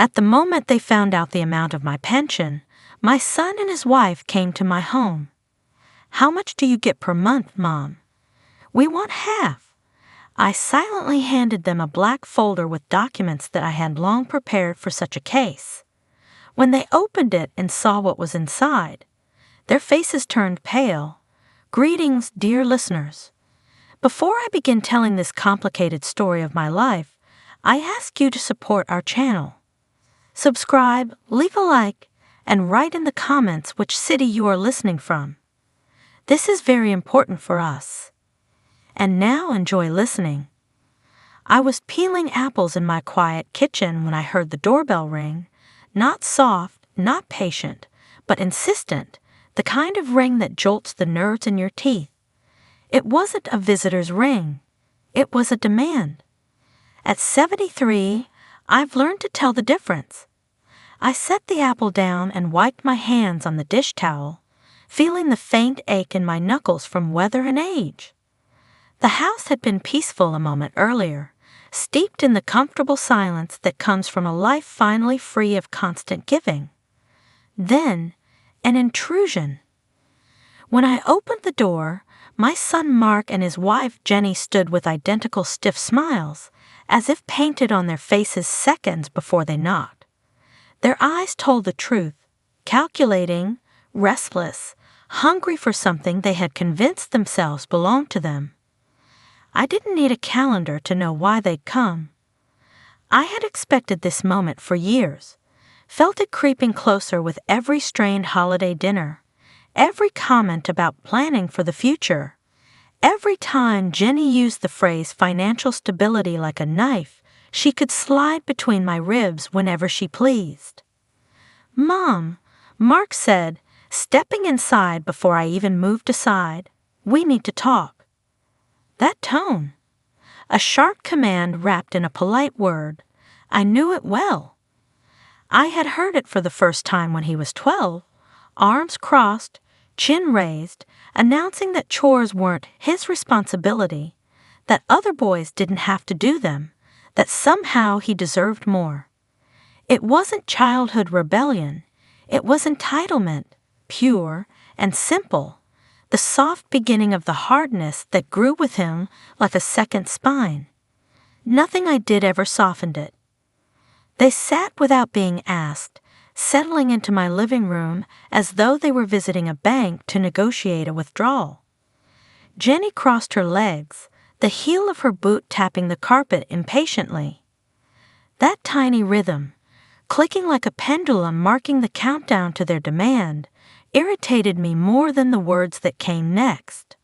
At the moment they found out the amount of my pension, my son and his wife came to my home. "How much do you get per month, Mom?" "We want half." I silently handed them a black folder with documents that I had long prepared for such a case. When they opened it and saw what was inside, their faces turned pale. "Greetings, dear listeners. Before I begin telling this complicated story of my life, I ask you to support our channel. Subscribe, leave a like, and write in the comments which city you are listening from. This is very important for us. And now enjoy listening." I was peeling apples in my quiet kitchen when I heard the doorbell ring, not soft, not patient, but insistent, the kind of ring that jolts the nerves in your teeth. It wasn't a visitor's ring. It was a demand. At 73, I've learned to tell the difference. I set the apple down and wiped my hands on the dish towel, feeling the faint ache in my knuckles from weather and age. The house had been peaceful a moment earlier, steeped in the comfortable silence that comes from a life finally free of constant giving. Then, an intrusion. When I opened the door, my son Mark and his wife Jenny stood with identical stiff smiles, as if painted on their faces seconds before they knocked. Their eyes told the truth, calculating, restless, hungry for something they had convinced themselves belonged to them. I didn't need a calendar to know why they'd come. I had expected this moment for years, felt it creeping closer with every strained holiday dinner, every comment about planning for the future, every time Jenny used the phrase financial stability like a knife she could slide between my ribs whenever she pleased. "Mom," Mark said, stepping inside before I even moved aside, "we need to talk." That tone, a sharp command wrapped in a polite word, I knew it well. I had heard it for the first time when he was 12, arms crossed, chin raised, announcing that chores weren't his responsibility, that other boys didn't have to do them, that somehow he deserved more. It wasn't childhood rebellion, it was entitlement, pure and simple, the soft beginning of the hardness that grew with him like a second spine. Nothing I did ever softened it. They sat without being asked, settling into my living room as though they were visiting a bank to negotiate a withdrawal. Jenny crossed her legs, the heel of her boot tapping the carpet impatiently. That tiny rhythm, clicking like a pendulum marking the countdown to their demand, irritated me more than the words that came next.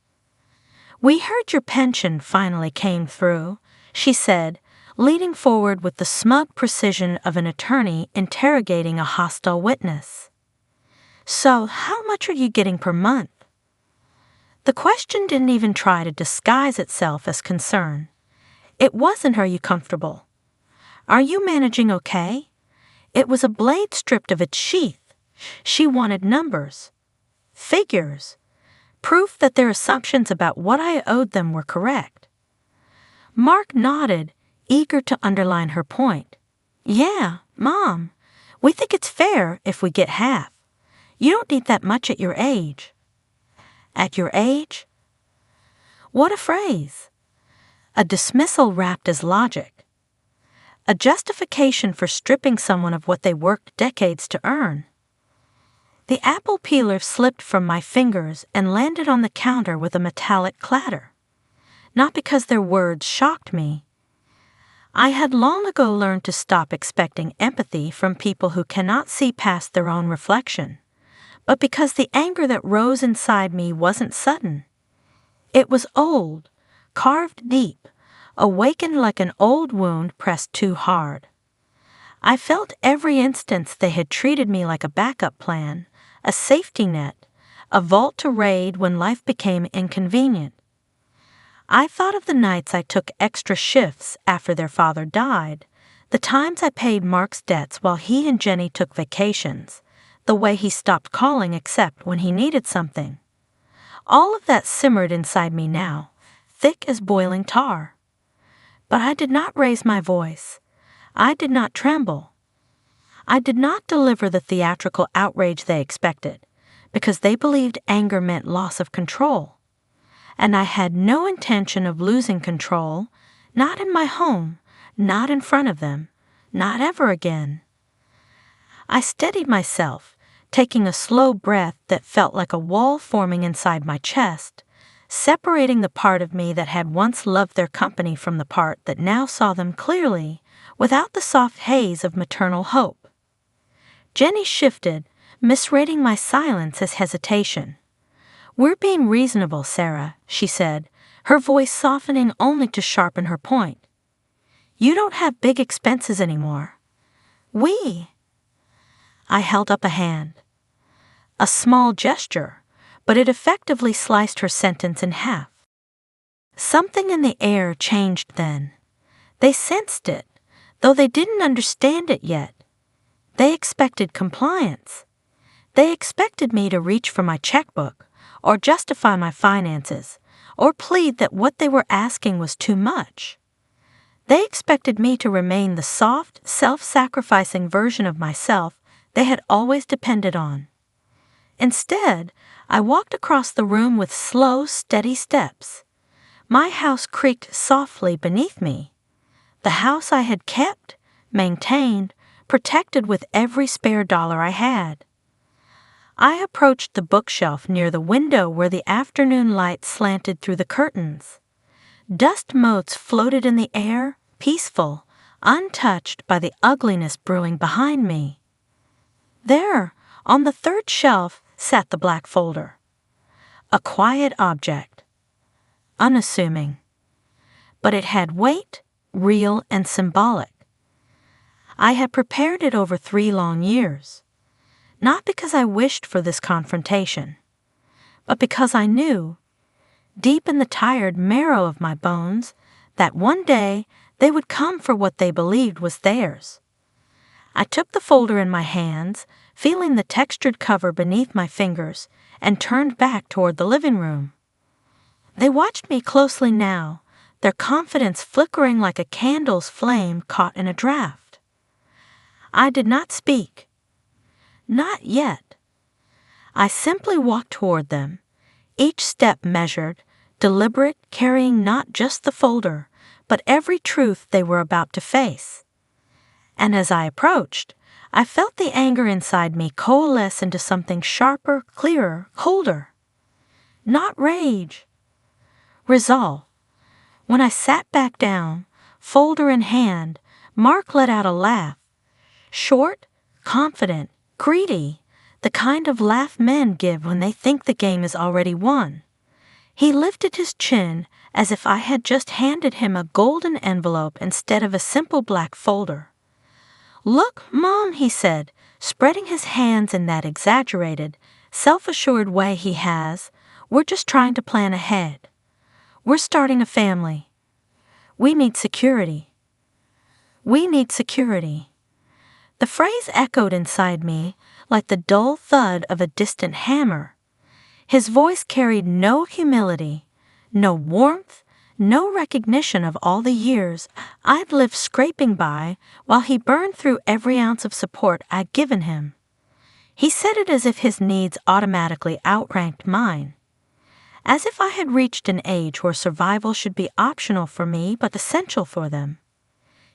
"We heard your pension finally came through," she said, leaning forward with the smug precision of an attorney interrogating a hostile witness. "So, how much are you getting per month?" The question didn't even try to disguise itself as concern. It wasn't, "Are you comfortable? Are you managing okay?" It was a blade stripped of its sheath. She wanted numbers, figures, proof that their assumptions about what I owed them were correct. Mark nodded, eager to underline her point. "Yeah, Mom, we think it's fair if we get half. You don't need that much at your age." At your age? What a phrase. A dismissal wrapped as logic. A justification for stripping someone of what they worked decades to earn. The apple peeler slipped from my fingers and landed on the counter with a metallic clatter. Not because their words shocked me. I had long ago learned to stop expecting empathy from people who cannot see past their own reflection, but because the anger that rose inside me wasn't sudden. It was old, carved deep, awakened like an old wound pressed too hard. I felt every instance they had treated me like a backup plan, a safety net, a vault to raid when life became inconvenient. I thought of the nights I took extra shifts after their father died, the times I paid Mark's debts while he and Jenny took vacations, the way he stopped calling except when he needed something. All of that simmered inside me now, thick as boiling tar. But I did not raise my voice. I did not tremble. I did not deliver the theatrical outrage they expected, because they believed anger meant loss of control. And I had no intention of losing control, not in my home, not in front of them, not ever again. I steadied myself, taking a slow breath that felt like a wall forming inside my chest, separating the part of me that had once loved their company from the part that now saw them clearly, without the soft haze of maternal hope. Jenny shifted, misrating my silence as hesitation. "We're being reasonable, Sarah," she said, her voice softening only to sharpen her point. "You don't have big expenses anymore. We." I held up a hand. A small gesture, but it effectively sliced her sentence in half. Something in the air changed then. They sensed it, though they didn't understand it yet. They expected compliance. They expected me to reach for my checkbook, or justify my finances, or plead that what they were asking was too much. They expected me to remain the soft, self-sacrificing version of myself they had always depended on. Instead, I walked across the room with slow, steady steps. My house creaked softly beneath me. The house I had kept, maintained, protected with every spare dollar I had. I approached the bookshelf near the window where the afternoon light slanted through the curtains. Dust motes floated in the air, peaceful, untouched by the ugliness brewing behind me. There, on the third shelf, sat the black folder. A quiet object. Unassuming. But it had weight, real and symbolic. I had prepared it over 3 long years. Not because I wished for this confrontation, but because I knew, deep in the tired marrow of my bones, that one day they would come for what they believed was theirs. I took the folder in my hands, feeling the textured cover beneath my fingers, and turned back toward the living room. They watched me closely now, their confidence flickering like a candle's flame caught in a draft. I did not speak. Not yet. I simply walked toward them, each step measured, deliberate, carrying not just the folder, but every truth they were about to face. And as I approached, I felt the anger inside me coalesce into something sharper, clearer, colder. Not rage. Resolve. When I sat back down, folder in hand, Mark let out a laugh. Short, confident, greedy, the kind of laugh men give when they think the game is already won. He lifted his chin as if I had just handed him a golden envelope instead of a simple black folder. "Look, Mom," he said, spreading his hands in that exaggerated, self-assured way he has, "we're just trying to plan ahead. We're starting a family. We need security. We need security." The phrase echoed inside me like the dull thud of a distant hammer. His voice carried no humility, no warmth, no recognition of all the years I'd lived scraping by while he burned through every ounce of support I'd given him. He said it as if his needs automatically outranked mine, as if I had reached an age where survival should be optional for me but essential for them.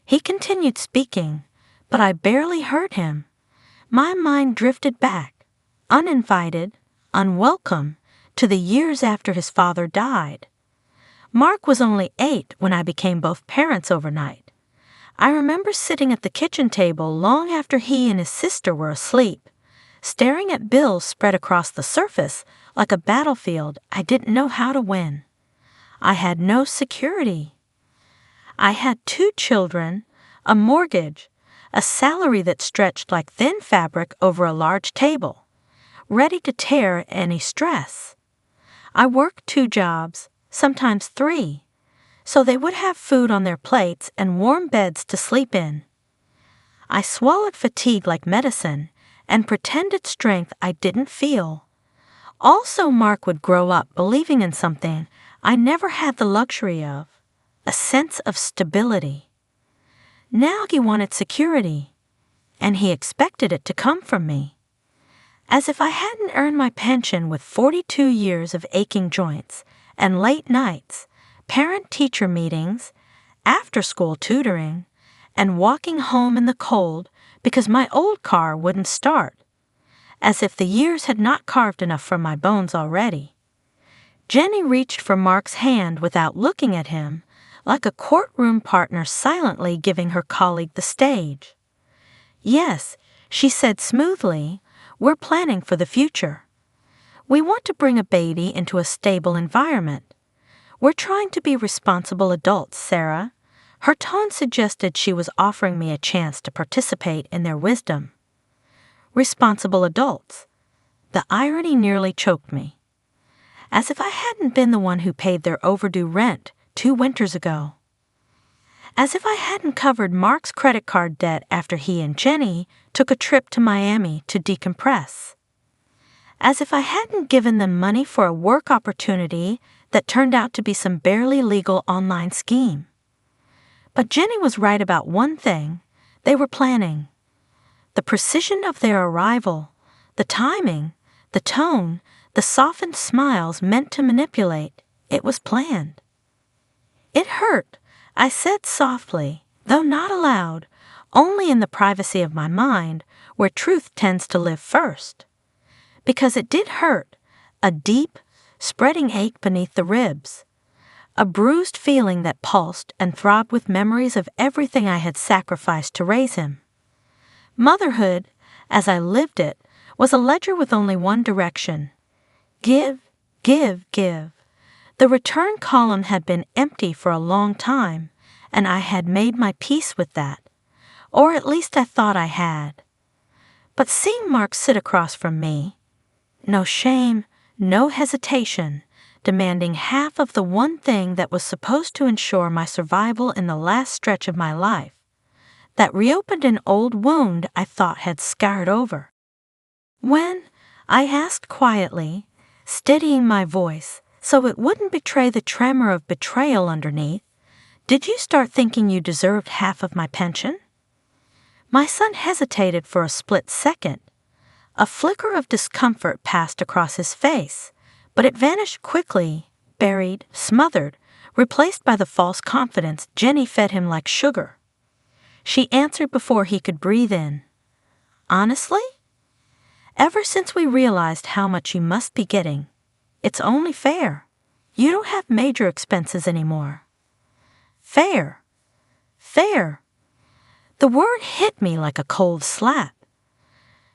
He continued speaking, but I barely heard him. My mind drifted back, uninvited, unwelcome, to the years after his father died. Mark was only 8 when I became both parents overnight. I remember sitting at the kitchen table long after he and his sister were asleep, staring at bills spread across the surface like a battlefield I didn't know how to win. I had no security. I had 2 children, a mortgage, a salary that stretched like thin fabric over a large table, ready to tear any stress. I worked 2 jobs, sometimes 3, so they would have food on their plates and warm beds to sleep in. I swallowed fatigue like medicine and pretended strength I didn't feel. Also, Mark would grow up believing in something I never had the luxury of, a sense of stability. Now he wanted security, and he expected it to come from me. As if I hadn't earned my pension with 42 years of aching joints and late nights, parent-teacher meetings, after-school tutoring, and walking home in the cold because my old car wouldn't start. As if the years had not carved enough from my bones already. Jenny reached for Mark's hand without looking at him, like a courtroom partner silently giving her colleague the stage. "Yes," she said smoothly, "we're planning for the future. We want to bring a baby into a stable environment. We're trying to be responsible adults, Sarah." Her tone suggested she was offering me a chance to participate in their wisdom. Responsible adults. The irony nearly choked me. As if I hadn't been the one who paid their overdue rent 2 winters ago. As if I hadn't covered Mark's credit card debt after he and Jenny took a trip to Miami to decompress. As if I hadn't given them money for a work opportunity that turned out to be some barely legal online scheme. But Jenny was right about one thing. They were planning. The precision of their arrival, the timing, the tone, the softened smiles meant to manipulate, it was planned. "It hurt," I said softly, though not aloud, only in the privacy of my mind, where truth tends to live first. Because it did hurt, a deep, spreading ache beneath the ribs. A bruised feeling that pulsed and throbbed with memories of everything I had sacrificed to raise him. Motherhood, as I lived it, was a ledger with only one direction. Give, give, give. The return column had been empty for a long time, and I had made my peace with that. Or at least I thought I had. But seeing Mark sit across from me, no shame, no hesitation, demanding half of the one thing that was supposed to ensure my survival in the last stretch of my life, that reopened an old wound I thought had scarred over. "When," I asked quietly, steadying my voice so it wouldn't betray the tremor of betrayal underneath, "did you start thinking you deserved half of my pension?" My son hesitated for a split second. A flicker of discomfort passed across his face, but it vanished quickly, buried, smothered, replaced by the false confidence Jenny fed him like sugar. She answered before he could breathe in. "Honestly? Ever since we realized how much you must be getting, it's only fair. You don't have major expenses anymore." Fair. Fair. The word hit me like a cold slap.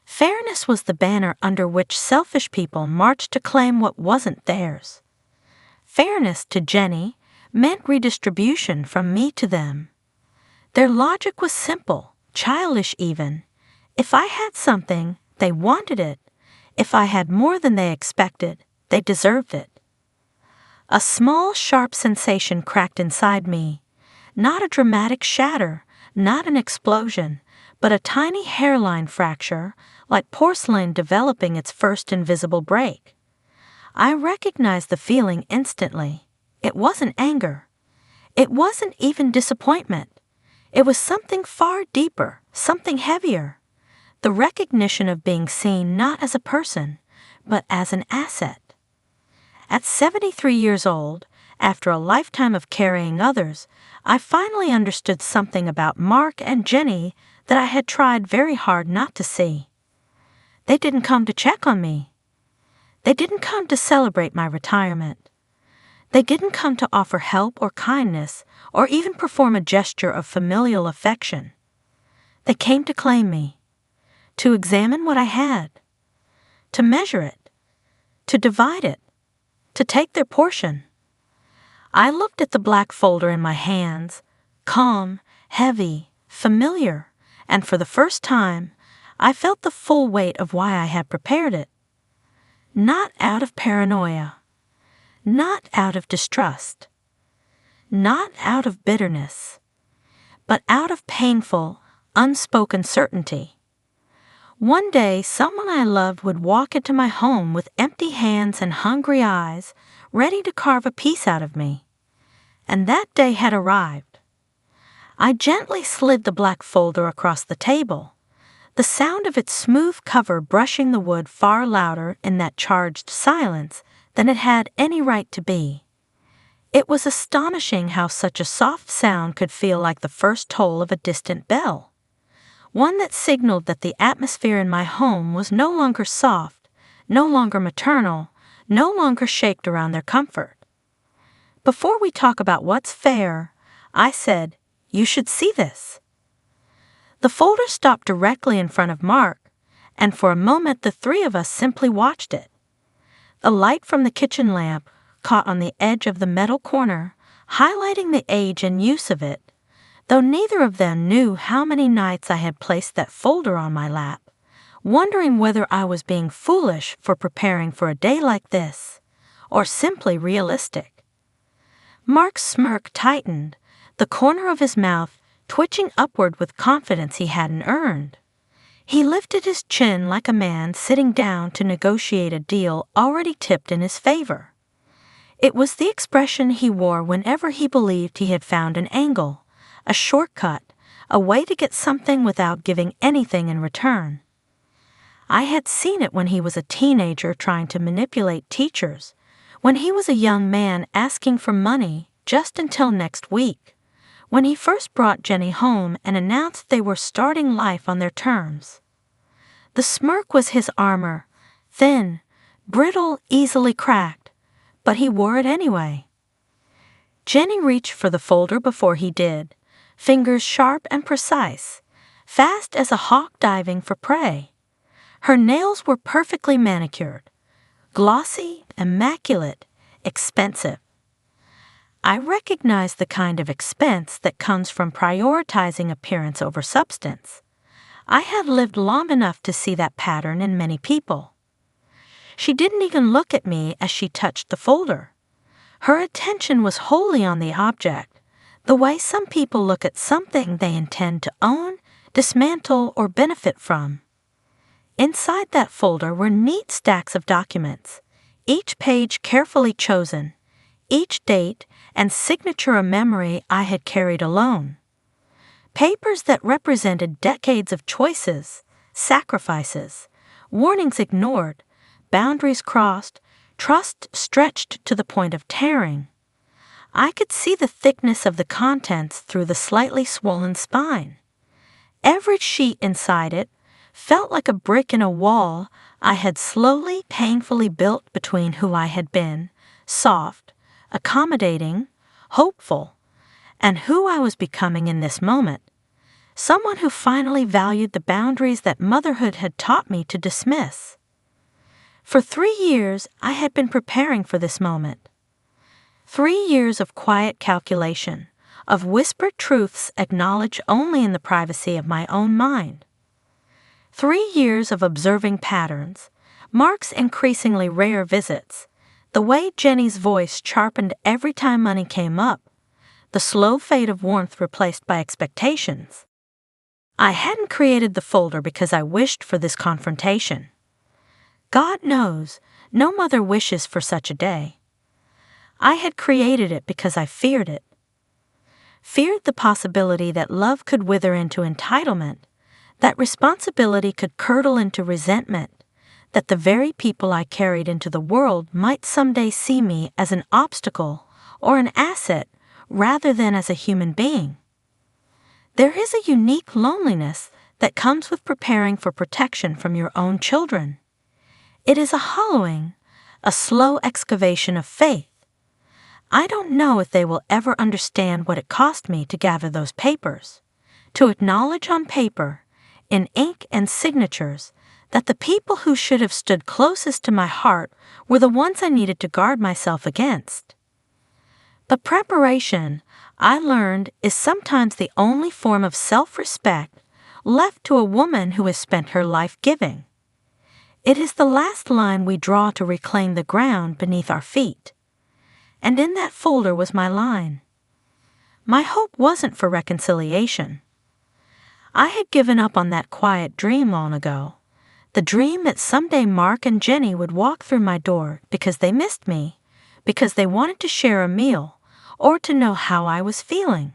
Fairness was the banner under which selfish people marched to claim what wasn't theirs. Fairness to Jenny meant redistribution from me to them. Their logic was simple, childish even. If I had something, they wanted it. If I had more than they expected, they deserved it. A small, sharp sensation cracked inside me. Not a dramatic shatter, not an explosion, but a tiny hairline fracture, like porcelain developing its first invisible break. I recognized the feeling instantly. It wasn't anger. It wasn't even disappointment. It was something far deeper, something heavier. The recognition of being seen not as a person, but as an asset. At 73 years old, after a lifetime of carrying others, I finally understood something about Mark and Jenny that I had tried very hard not to see. They didn't come to check on me. They didn't come to celebrate my retirement. They didn't come to offer help or kindness or even perform a gesture of familial affection. They came to claim me, to examine what I had, to measure it, to divide it, to take their portion. I looked at the black folder in my hands, calm, heavy, familiar, and for the first time, I felt the full weight of why I had prepared it. Not out of paranoia, not out of distrust, not out of bitterness, but out of painful, unspoken certainty. One day, someone I loved would walk into my home with empty hands and hungry eyes, ready to carve a piece out of me. And that day had arrived. I gently slid the black folder across the table. the sound of its smooth cover brushing the wood far louder in that charged silence than it had any right to be. It was astonishing how such a soft sound could feel like the first toll of a distant bell, one that signaled that the atmosphere in my home was no longer soft, no longer maternal, no longer shaped around their comfort. Before we talk about what's fair, I said, "You should see this." The folder stopped directly in front of Mark, and for a moment the three of us simply watched it. The light from the kitchen lamp caught on the edge of the metal corner, highlighting the age and use of it, though neither of them knew how many nights I had placed that folder on my lap, wondering whether I was being foolish for preparing for a day like this, or simply realistic. Mark's smirk tightened, the corner of his mouth twitching upward with confidence he hadn't earned. He lifted his chin like a man sitting down to negotiate a deal already tipped in his favor. It was the expression he wore whenever he believed he had found an angle, a shortcut, a way to get something without giving anything in return. I had seen it when he was a teenager trying to manipulate teachers, when he was a young man asking for money just until next week, when he first brought Jenny home and announced they were starting life on their terms. The smirk was his armor, thin, brittle, easily cracked, but he wore it anyway. Jenny reached for the folder before he did, fingers sharp and precise, fast as a hawk diving for prey. Her nails were perfectly manicured, glossy, immaculate, expensive. I recognized the kind of expense that comes from prioritizing appearance over substance. I had lived long enough to see that pattern in many people. She didn't even look at me as she touched the folder. Her attention was wholly on the object, the way some people look at something they intend to own, dismantle, or benefit from. Inside that folder were neat stacks of documents, each page carefully chosen, each date and signature a memory I had carried alone. Papers that represented decades of choices, sacrifices, warnings ignored, boundaries crossed, trust stretched to the point of tearing. I could see the thickness of the contents through the slightly swollen spine. Every sheet inside it felt like a brick in a wall I had slowly, painfully built between who I had been, soft, accommodating, hopeful, and who I was becoming in this moment, someone who finally valued the boundaries that motherhood had taught me to dismiss. For 3 years, I had been preparing for this moment. 3 years of quiet calculation, of whispered truths acknowledged only in the privacy of my own mind. 3 years of observing patterns, Mark's increasingly rare visits, the way Jenny's voice sharpened every time money came up, the slow fade of warmth replaced by expectations. I hadn't created the folder because I wished for this confrontation. God knows, no mother wishes for such a day. I had created it because I feared it. Feared the possibility that love could wither into entitlement, that responsibility could curdle into resentment, that the very people I carried into the world might someday see me as an obstacle or an asset rather than as a human being. There is a unique loneliness that comes with preparing for protection from your own children. It is a hollowing, a slow excavation of faith. I don't know if they will ever understand what it cost me to gather those papers, to acknowledge on paper, in ink and signatures, that the people who should have stood closest to my heart were the ones I needed to guard myself against. But preparation, I learned, is sometimes the only form of self-respect left to a woman who has spent her life giving. It is the last line we draw to reclaim the ground beneath our feet. And in that folder was my line. My hope wasn't for reconciliation. I had given up on that quiet dream long ago, the dream that someday Mark and Jenny would walk through my door because they missed me, because they wanted to share a meal, or to know how I was feeling.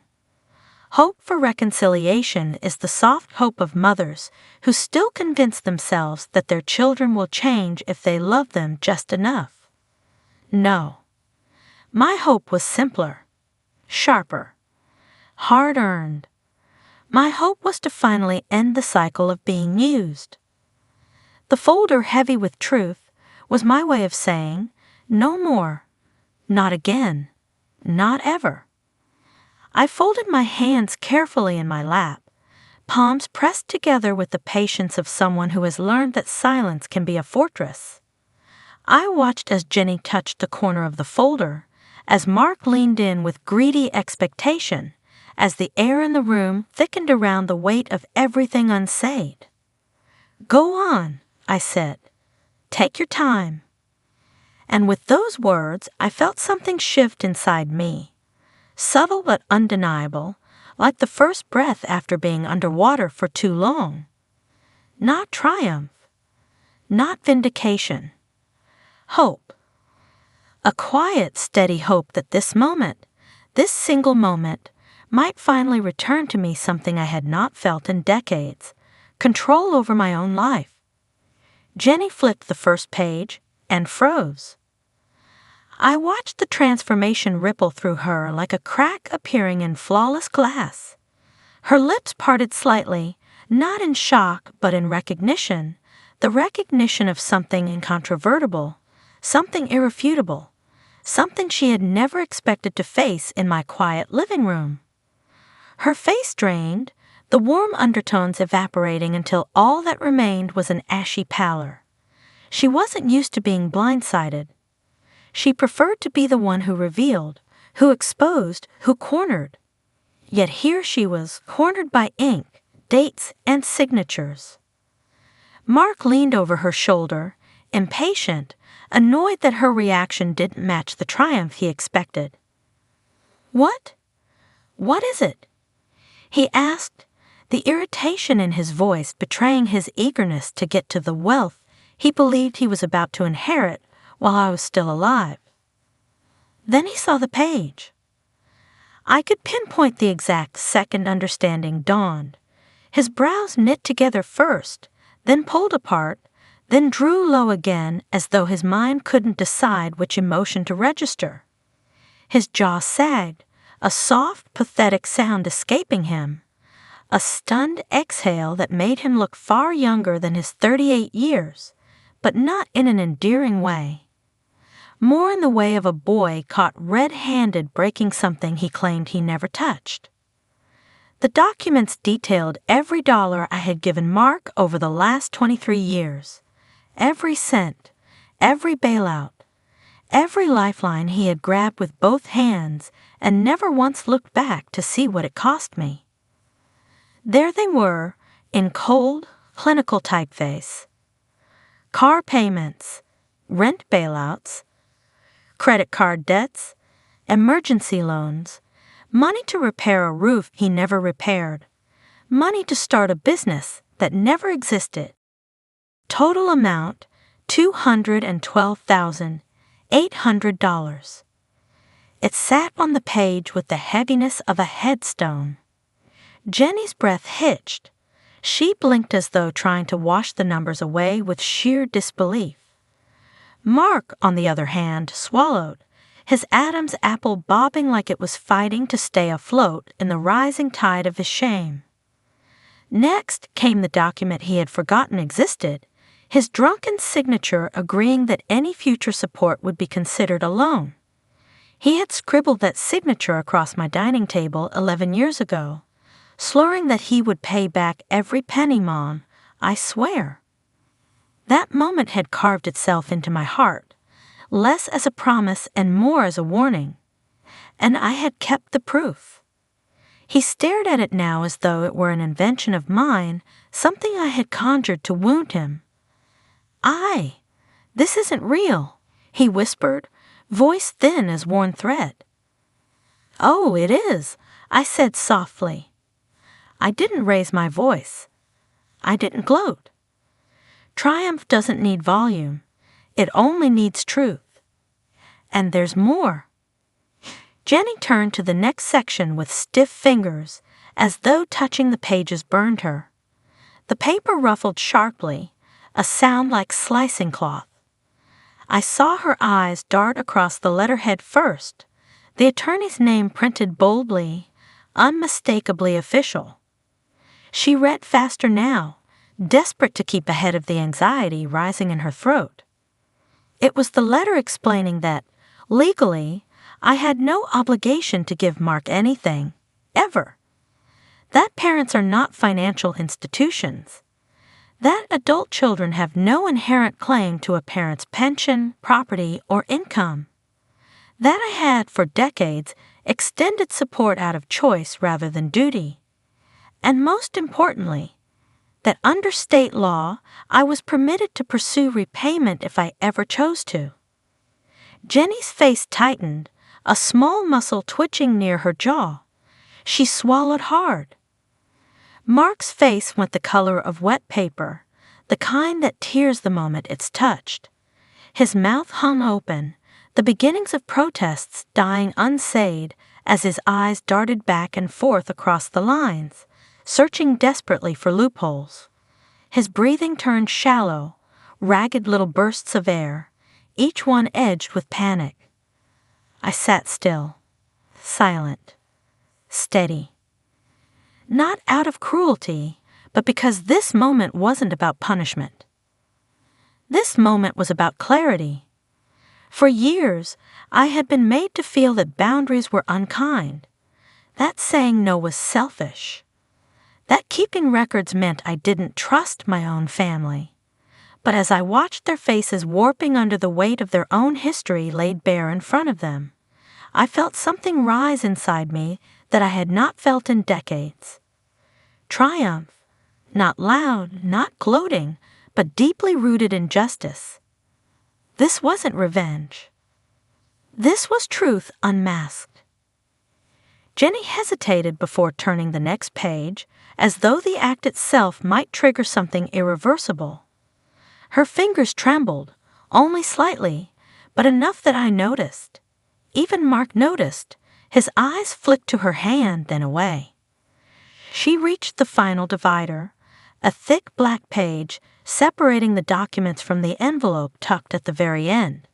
Hope for reconciliation is the soft hope of mothers who still convince themselves that their children will change if they love them just enough. No. My hope was simpler, sharper, hard-earned. My hope was to finally end the cycle of being used. The folder heavy with truth was my way of saying, no more, not again, not ever. I folded my hands carefully in my lap, palms pressed together with the patience of someone who has learned that silence can be a fortress. I watched as Jenny touched the corner of the folder, as Mark leaned in with greedy expectation, as the air in the room thickened around the weight of everything unsaid. "Go on," I said. "Take your time." And with those words, I felt something shift inside me. Subtle but undeniable, like the first breath after being underwater for too long. Not triumph. Not vindication. Hope. A quiet, steady hope that this moment, this single moment, might finally return to me something I had not felt in decades, control over my own life. Jenny flipped the first page and froze. I watched the transformation ripple through her like a crack appearing in flawless glass. Her lips parted slightly, not in shock but in recognition, the recognition of something incontrovertible, something irrefutable, something she had never expected to face in my quiet living room. Her face drained, the warm undertones evaporating until all that remained was an ashy pallor. She wasn't used to being blindsided. She preferred to be the one who revealed, who exposed, who cornered. Yet here she was, cornered by ink, dates, and signatures. Mark leaned over her shoulder, impatient, annoyed that her reaction didn't match the triumph he expected. "What? What is it?" he asked, the irritation in his voice betraying his eagerness to get to the wealth he believed he was about to inherit while I was still alive. Then he saw the page. I could pinpoint the exact second understanding dawned. His brows knit together first, then pulled apart, then drew low again as though his mind couldn't decide which emotion to register. His jaw sagged, a soft, pathetic sound escaping him, a stunned exhale that made him look far younger than his 38 years, but not in an endearing way. More in the way of a boy caught red-handed breaking something he claimed he never touched. The documents detailed every dollar I had given Mark over the last 23 years, every cent, every bailout, every lifeline he had grabbed with both hands and never once looked back to see what it cost me. There they were, in cold, clinical typeface. Car payments, rent bailouts, credit card debts, emergency loans, money to repair a roof he never repaired, money to start a business that never existed. Total amount, $212,800. It sat on the page with the heaviness of a headstone. Jenny's breath hitched. She blinked as though trying to wash the numbers away with sheer disbelief. Mark, on the other hand, swallowed, his Adam's apple bobbing like it was fighting to stay afloat in the rising tide of his shame. Next came the document he had forgotten existed, his drunken signature agreeing that any future support would be considered a loan. He had scribbled that signature across my dining table 11 years ago, slurring that he would pay back every penny, Mom, I swear. That moment had carved itself into my heart, less as a promise and more as a warning, and I had kept the proof. He stared at it now as though it were an invention of mine, something I had conjured to wound him. This isn't real," he whispered, voice thin as worn thread. "Oh, it is," I said softly. I didn't raise my voice. I didn't gloat. Triumph doesn't need volume. It only needs truth. And there's more. Jenny turned to the next section with stiff fingers, as though touching the pages burned her. The paper ruffled sharply, a sound like slicing cloth. I saw her eyes dart across the letterhead first, the attorney's name printed boldly, unmistakably official. She read faster now, desperate to keep ahead of the anxiety rising in her throat. It was the letter explaining that, legally, I had no obligation to give Mark anything, ever. That parents are not financial institutions. That adult children have no inherent claim to a parent's pension, property, or income. That I had, for decades, extended support out of choice rather than duty. And most importantly, that under state law, I was permitted to pursue repayment if I ever chose to. Jenny's face tightened, a small muscle twitching near her jaw. She swallowed hard. Mark's face went the color of wet paper, the kind that tears the moment it's touched. His mouth hung open, the beginnings of protests dying unsayed as his eyes darted back and forth across the lines, searching desperately for loopholes. His breathing turned shallow, ragged little bursts of air, each one edged with panic. I sat still, silent, steady. Not out of cruelty, but because this moment wasn't about punishment. This moment was about clarity. For years, I had been made to feel that boundaries were unkind, that saying no was selfish, that keeping records meant I didn't trust my own family. But as I watched their faces warping under the weight of their own history laid bare in front of them, I felt something rise inside me that I had not felt in decades. Triumph, not loud, not gloating, but deeply rooted in justice. This wasn't revenge. This was truth unmasked. Jenny hesitated before turning the next page, as though the act itself might trigger something irreversible. Her fingers trembled, only slightly, but enough that I noticed. Even Mark noticed. His eyes flicked to her hand, then away. She reached the final divider, a thick black page separating the documents from the envelope tucked at the very end.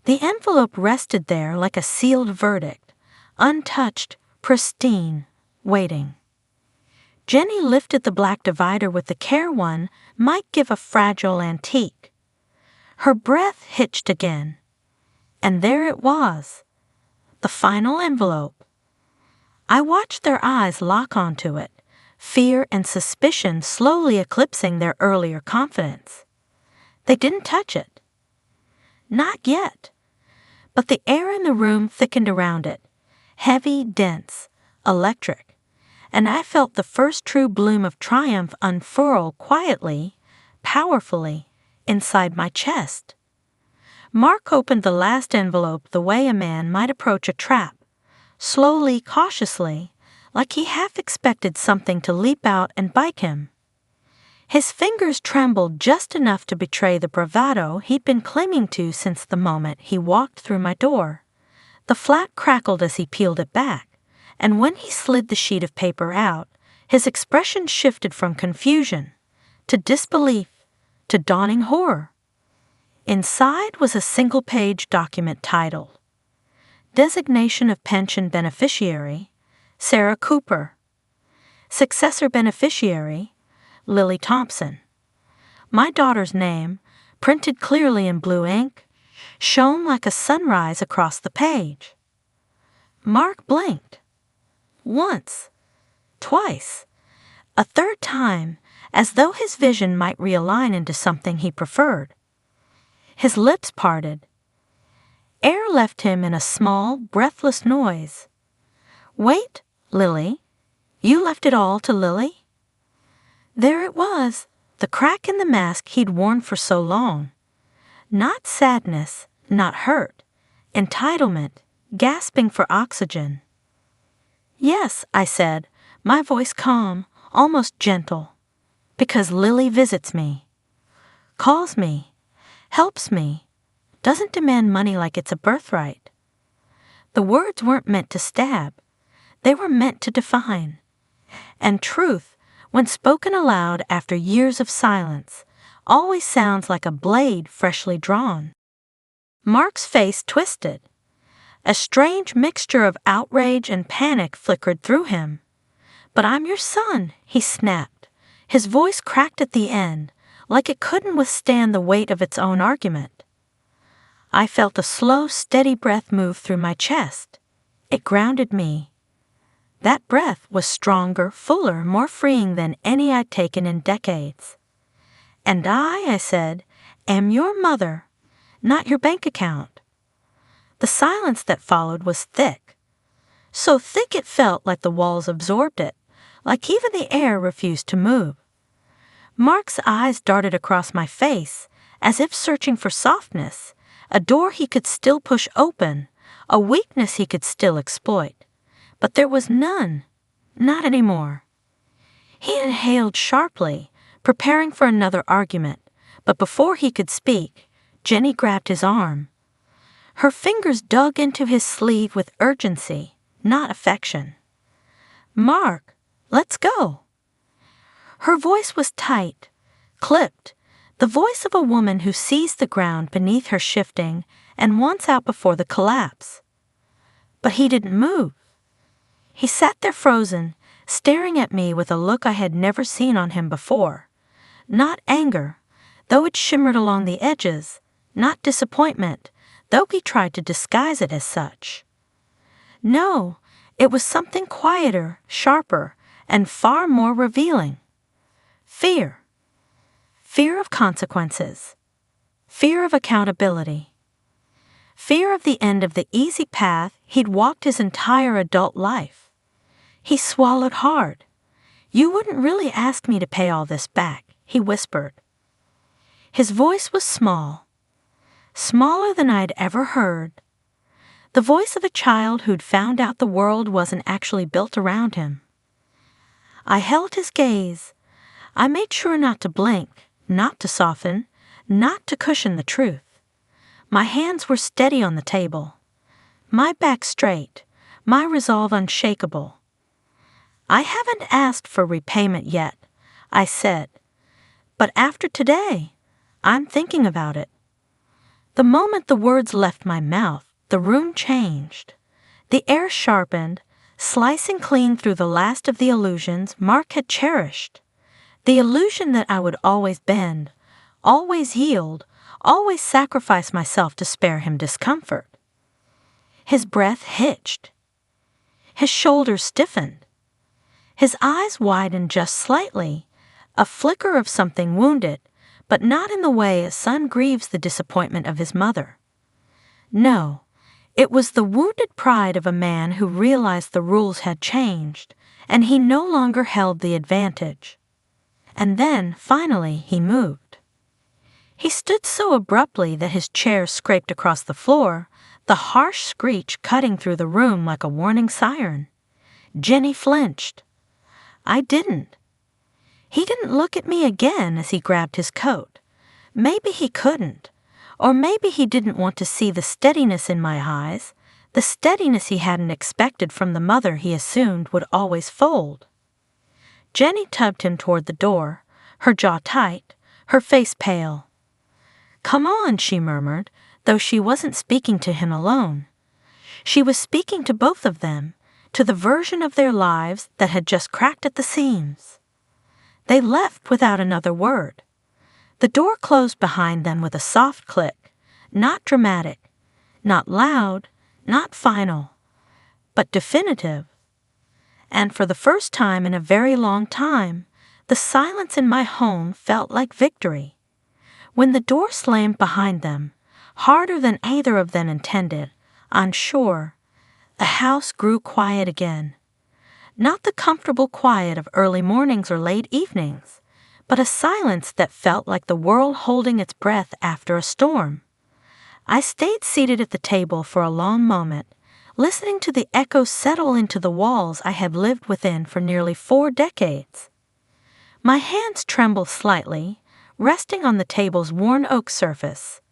The envelope rested there like a sealed verdict, untouched, pristine, waiting. Jenny lifted the black divider with the care one might give a fragile antique. Her breath hitched again. And there it was, the final envelope. I watched their eyes lock onto it, fear and suspicion slowly eclipsing their earlier confidence. They didn't touch it. Not yet. But the air in the room thickened around it, heavy, dense, electric, and I felt the first true bloom of triumph unfurl quietly, powerfully, inside my chest. Mark opened the last envelope the way a man might approach a trap, slowly, cautiously, like he half expected something to leap out and bite him. His fingers trembled just enough to betray the bravado he'd been clinging to since the moment he walked through my door. The flap crackled as he peeled it back, and when he slid the sheet of paper out, his expression shifted from confusion to disbelief to dawning horror. Inside was a single-page document titled, Designation of Pension Beneficiary, Sarah Cooper. Successor Beneficiary, Lily Thompson. My daughter's name, printed clearly in blue ink, shone like a sunrise across the page. Mark blinked. Once, twice, a third time, as though his vision might realign into something he preferred. His lips parted. Air left him in a small, breathless noise. Wait, Lily. You left it all to Lily? There it was, the crack in the mask he'd worn for so long. Not sadness, not hurt. Entitlement, gasping for oxygen. Yes, I said, my voice calm, almost gentle. Because Lily visits me. Calls me. Helps me. Doesn't demand money like it's a birthright. The words weren't meant to stab. They were meant to define. And truth, when spoken aloud after years of silence, always sounds like a blade freshly drawn. Mark's face twisted. A strange mixture of outrage and panic flickered through him. "But I'm your son," he snapped. His voice cracked at the end, like it couldn't withstand the weight of its own argument. I felt a slow, steady breath move through my chest. It grounded me. That breath was stronger, fuller, more freeing than any I'd taken in decades. "And I said, am your mother, not your bank account." The silence that followed was thick. So thick it felt like the walls absorbed it, like even the air refused to move. Mark's eyes darted across my face, as if searching for softness, a door he could still push open, a weakness he could still exploit. But there was none, not anymore. He inhaled sharply, preparing for another argument, but before he could speak, Jenny grabbed his arm. Her fingers dug into his sleeve with urgency, not affection. "Mark, let's go." Her voice was tight, clipped, the voice of a woman who sees the ground beneath her shifting and wants out before the collapse. But he didn't move. He sat there frozen, staring at me with a look I had never seen on him before. Not anger, though it shimmered along the edges, not disappointment, though he tried to disguise it as such. No, it was something quieter, sharper, and far more revealing. Fear. Fear of consequences. Fear of accountability. Fear of the end of the easy path he'd walked his entire adult life. He swallowed hard. "You wouldn't really ask me to pay all this back," he whispered. His voice was small, smaller than I'd ever heard. The voice of a child who'd found out the world wasn't actually built around him. I held his gaze. I made sure not to blink, not to soften, not to cushion the truth. My hands were steady on the table, my back straight, my resolve unshakable. "I haven't asked for repayment yet," I said, "but after today, I'm thinking about it." The moment the words left my mouth, the room changed. The air sharpened, slicing clean through the last of the illusions Mark had cherished. The illusion that I would always bend, always yield, always sacrifice myself to spare him discomfort. His breath hitched. His shoulders stiffened. His eyes widened just slightly, a flicker of something wounded, but not in the way a son grieves the disappointment of his mother. No, it was the wounded pride of a man who realized the rules had changed, and he no longer held the advantage. And then, finally, he moved. He stood so abruptly that his chair scraped across the floor, the harsh screech cutting through the room like a warning siren. Jenny flinched. I didn't. He didn't look at me again as he grabbed his coat. Maybe he couldn't, or maybe he didn't want to see the steadiness in my eyes, the steadiness he hadn't expected from the mother he assumed would always fold. Jenny tugged him toward the door, her jaw tight, her face pale. "Come on," she murmured, though she wasn't speaking to him alone. She was speaking to both of them, to the version of their lives that had just cracked at the seams. They left without another word. The door closed behind them with a soft click, not dramatic, not loud, not final, but definitive. And for the first time in a very long time, the silence in my home felt like victory. When the door slammed behind them, harder than either of them intended, I'm sure, the house grew quiet again. Not the comfortable quiet of early mornings or late evenings, but a silence that felt like the world holding its breath after a storm. I stayed seated at the table for a long moment, listening to the echoes settle into the walls I had lived within for nearly 4 decades. My hands trembled slightly, resting on the table's worn oak surface.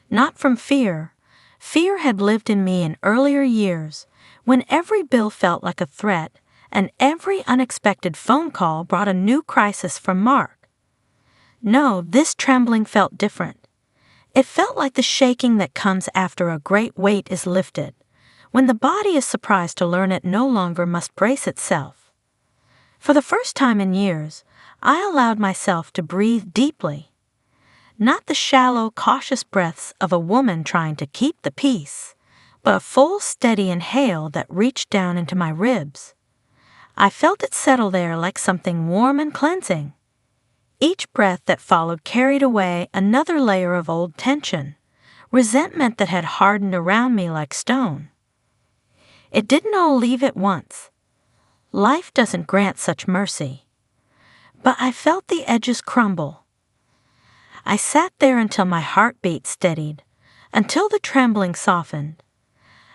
Not from fear. Fear had lived in me in earlier years, when every bill felt like a threat, and every unexpected phone call brought a new crisis from Mark. No, this trembling felt different. It felt like the shaking that comes after a great weight is lifted, when the body is surprised to learn it no longer must brace itself. For the first time in years, I allowed myself to breathe deeply. Not the shallow, cautious breaths of a woman trying to keep the peace, but a full, steady inhale that reached down into my ribs. I felt it settle there like something warm and cleansing. Each breath that followed carried away another layer of old tension, resentment that had hardened around me like stone. It didn't all leave at once. Life doesn't grant such mercy. But I felt the edges crumble. I sat there until my heartbeat steadied, until the trembling softened,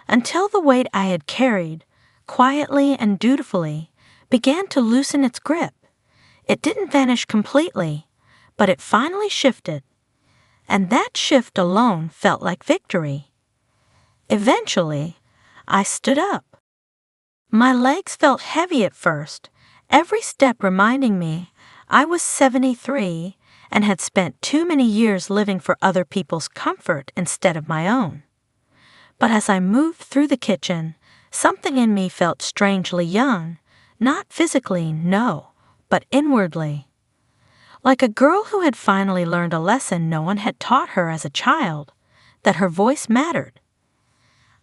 until the weight I had carried, quietly and dutifully, began to loosen its grip. It didn't vanish completely, but it finally shifted, and that shift alone felt like victory. Eventually, I stood up. My legs felt heavy at first, every step reminding me I was 73 and had spent too many years living for other people's comfort instead of my own. But as I moved through the kitchen, something in me felt strangely young, not physically, no, but inwardly. Like a girl who had finally learned a lesson no one had taught her as a child, that her voice mattered.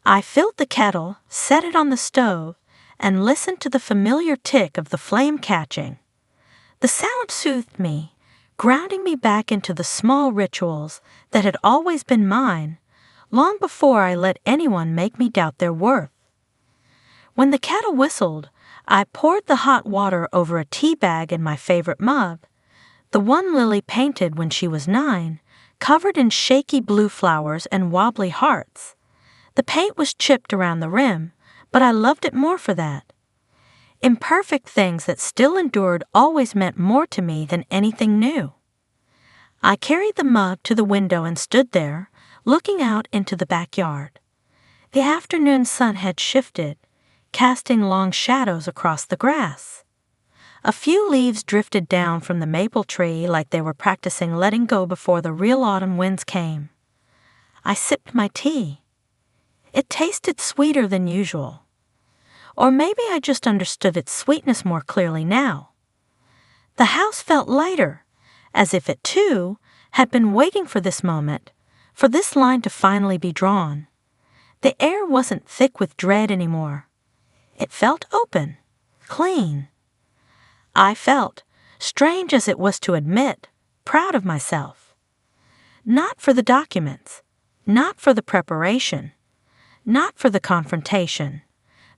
I filled the kettle, set it on the stove, and listened to the familiar tick of the flame catching. The sound soothed me, grounding me back into the small rituals that had always been mine, long before I let anyone make me doubt their worth. When the kettle whistled, I poured the hot water over a tea bag in my favorite mug, the one Lily painted when she was 9, covered in shaky blue flowers and wobbly hearts. The paint was chipped around the rim, but I loved it more for that. Imperfect things that still endured always meant more to me than anything new. I carried the mug to the window and stood there, looking out into the backyard. The afternoon sun had shifted, casting long shadows across the grass. A few leaves drifted down from the maple tree like they were practicing letting go before the real autumn winds came. I sipped my tea. It tasted sweeter than usual. Or maybe I just understood its sweetness more clearly now. The house felt lighter, as if it too had been waiting for this moment, for this line to finally be drawn. The air wasn't thick with dread anymore. It felt open, clean. I felt, strange as it was to admit, proud of myself. Not for the documents, not for the preparation, not for the confrontation.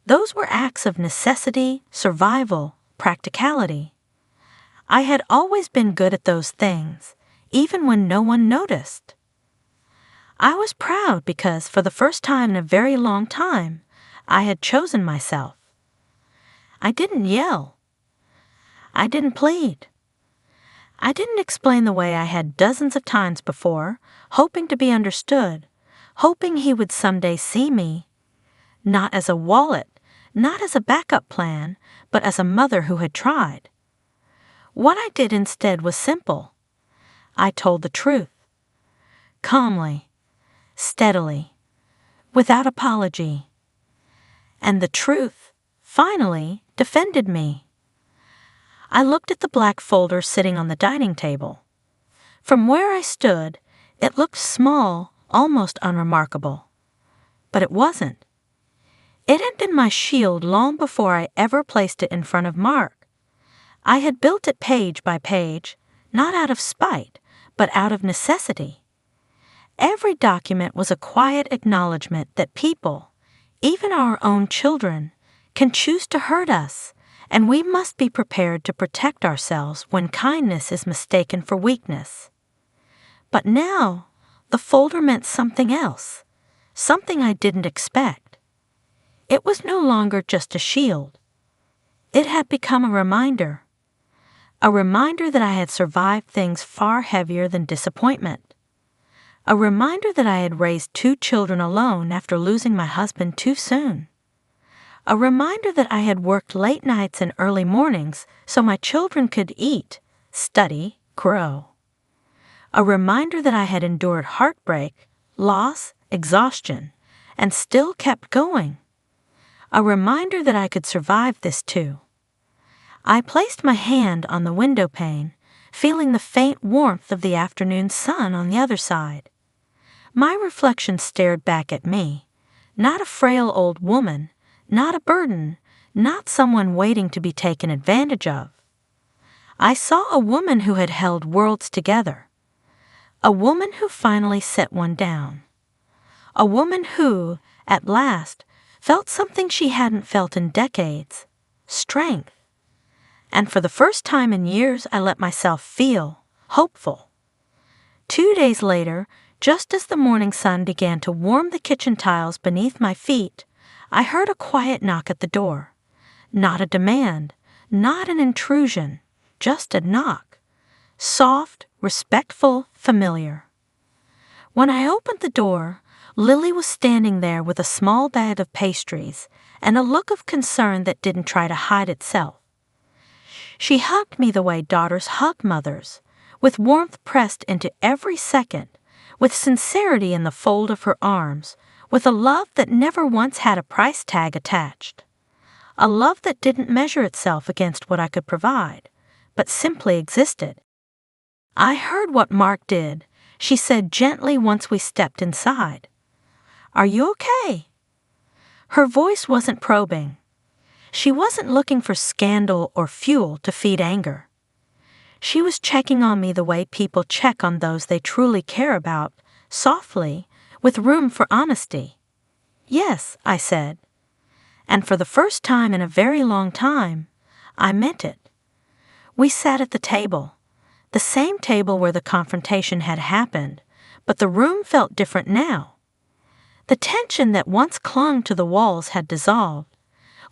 Those were acts of necessity, survival, practicality. I had always been good at those things, even when no one noticed. I was proud because, for the first time in a very long time, I had chosen myself. I didn't yell. I didn't plead. I didn't explain the way I had dozens of times before, hoping to be understood, hoping he would someday see me, not as a wallet, not as a backup plan, but as a mother who had tried. What I did instead was simple. I told the truth. Calmly, steadily, without apology. And the truth, finally, defended me. I looked at the black folder sitting on the dining table. From where I stood, it looked small, almost unremarkable. But it wasn't. It had been my shield long before I ever placed it in front of Mark. I had built it page by page, not out of spite, but out of necessity. Every document was a quiet acknowledgement that people, even our own children, can choose to hurt us, and we must be prepared to protect ourselves when kindness is mistaken for weakness. But now, the folder meant something else, something I didn't expect. It was no longer just a shield. It had become a reminder that I had survived things far heavier than disappointment, a reminder that I had raised 2 children alone after losing my husband too soon, A reminder that I had worked late nights and early mornings so my children could eat, study, grow. A reminder that I had endured heartbreak, loss, exhaustion, and still kept going. A reminder that I could survive this too. I placed my hand on the window pane, feeling the faint warmth of the afternoon sun on the other side. My reflection stared back at me, not a frail old woman, not a burden, not someone waiting to be taken advantage of. I saw a woman who had held worlds together. A woman who finally set one down. A woman who, at last, felt something she hadn't felt in decades: strength. And for the first time in years, I let myself feel hopeful. 2 days later, just as the morning sun began to warm the kitchen tiles beneath my feet, I heard a quiet knock at the door. Not a demand, not an intrusion, just a knock. Soft, respectful, familiar. When I opened the door, Lily was standing there with a small bag of pastries and a look of concern that didn't try to hide itself. She hugged me the way daughters hug mothers, with warmth pressed into every second, with sincerity in the fold of her arms, with a love that never once had a price tag attached. A love that didn't measure itself against what I could provide, but simply existed. I heard what Mark did, she said gently once we stepped inside. "Are you okay?" Her voice wasn't probing. She wasn't looking for scandal or fuel to feed anger. She was checking on me the way people check on those they truly care about, softly, with room for honesty. "Yes," I said. And for the first time in a very long time, I meant it. We sat at the table, the same table where the confrontation had happened, but the room felt different now. The tension that once clung to the walls had dissolved,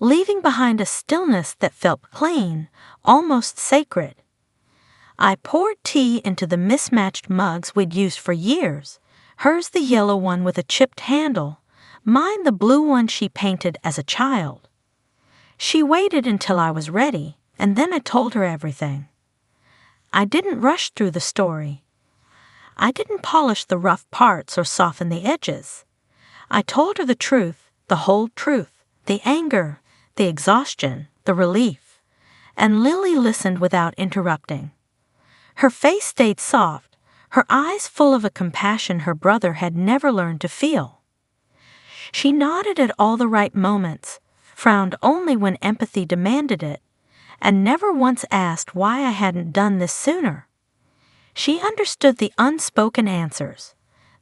leaving behind a stillness that felt clean, almost sacred. I poured tea into the mismatched mugs we'd used for years, hers the yellow one with a chipped handle, mine the blue one she painted as a child. She waited until I was ready, and then I told her everything. I didn't rush through the story. I didn't polish the rough parts or soften the edges. I told her the truth, the whole truth, the anger, the exhaustion, the relief, and Lily listened without interrupting. Her face stayed soft, her eyes full of a compassion her brother had never learned to feel. She nodded at all the right moments, frowned only when empathy demanded it, and never once asked why I hadn't done this sooner. She understood the unspoken answers,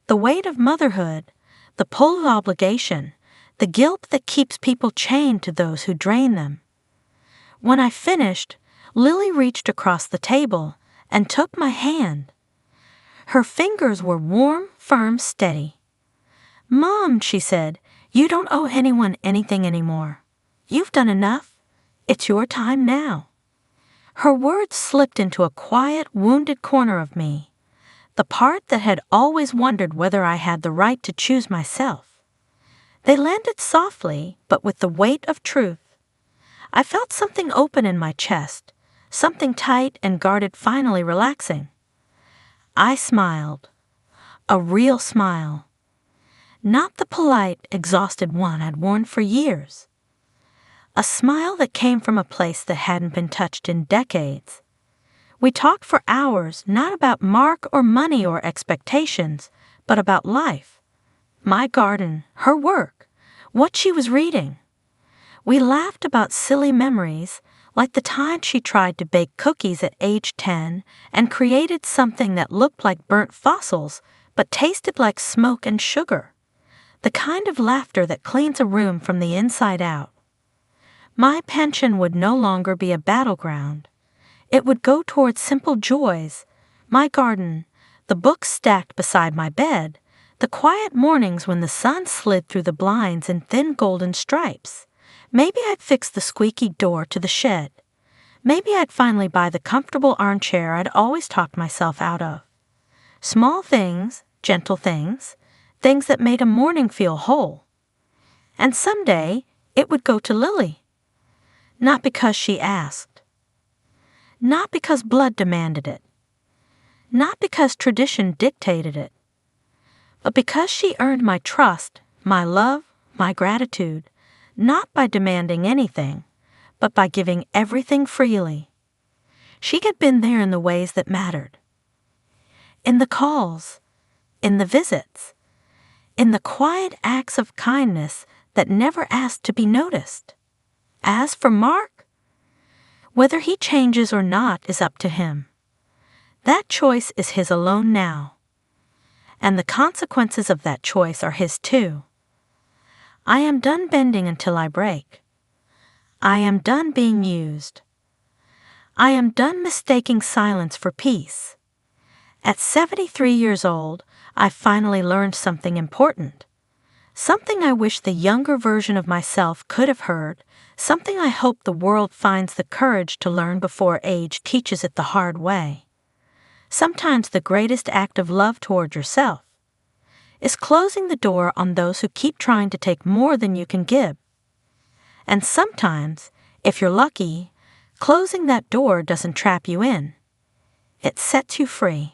the weight of motherhood, the pull of obligation, the guilt that keeps people chained to those who drain them. When I finished, Lily reached across the table and took my hand. Her fingers were warm, firm, steady. "Mom," she said, "you don't owe anyone anything anymore. You've done enough. It's your time now." Her words slipped into a quiet, wounded corner of me, the part that had always wondered whether I had the right to choose myself. They landed softly, but with the weight of truth. I felt something open in my chest, something tight and guarded finally relaxing. I smiled. A real smile. Not the polite, exhausted one I'd worn for years. A smile that came from a place that hadn't been touched in decades. We talked for hours, not about Mark or money or expectations, but about life. My garden, her work, what she was reading. We laughed about silly memories, like the time she tried to bake cookies at age 10 and created something that looked like burnt fossils but tasted like smoke and sugar. The kind of laughter that cleans a room from the inside out. My pension would no longer be a battleground. It would go toward simple joys, my garden, the books stacked beside my bed, the quiet mornings when the sun slid through the blinds in thin golden stripes. Maybe I'd fix the squeaky door to the shed. Maybe I'd finally buy the comfortable armchair I'd always talked myself out of. Small things, gentle things, things that made a morning feel whole. And someday, it would go to Lily. Not because she asked. Not because blood demanded it. Not because tradition dictated it. But because she earned my trust, my love, my gratitude, not by demanding anything, but by giving everything freely. She had been there in the ways that mattered. In the calls, in the visits, in the quiet acts of kindness that never asked to be noticed. As for Mark, whether he changes or not is up to him. That choice is his alone now. And the consequences of that choice are his too. I am done bending until I break. I am done being used. I am done mistaking silence for peace. At 73 years old, I finally learned something important. Something I wish the younger version of myself could have heard, something I hope the world finds the courage to learn before age teaches it the hard way. Sometimes the greatest act of love toward yourself is closing the door on those who keep trying to take more than you can give. And sometimes, if you're lucky, closing that door doesn't trap you in. It sets you free.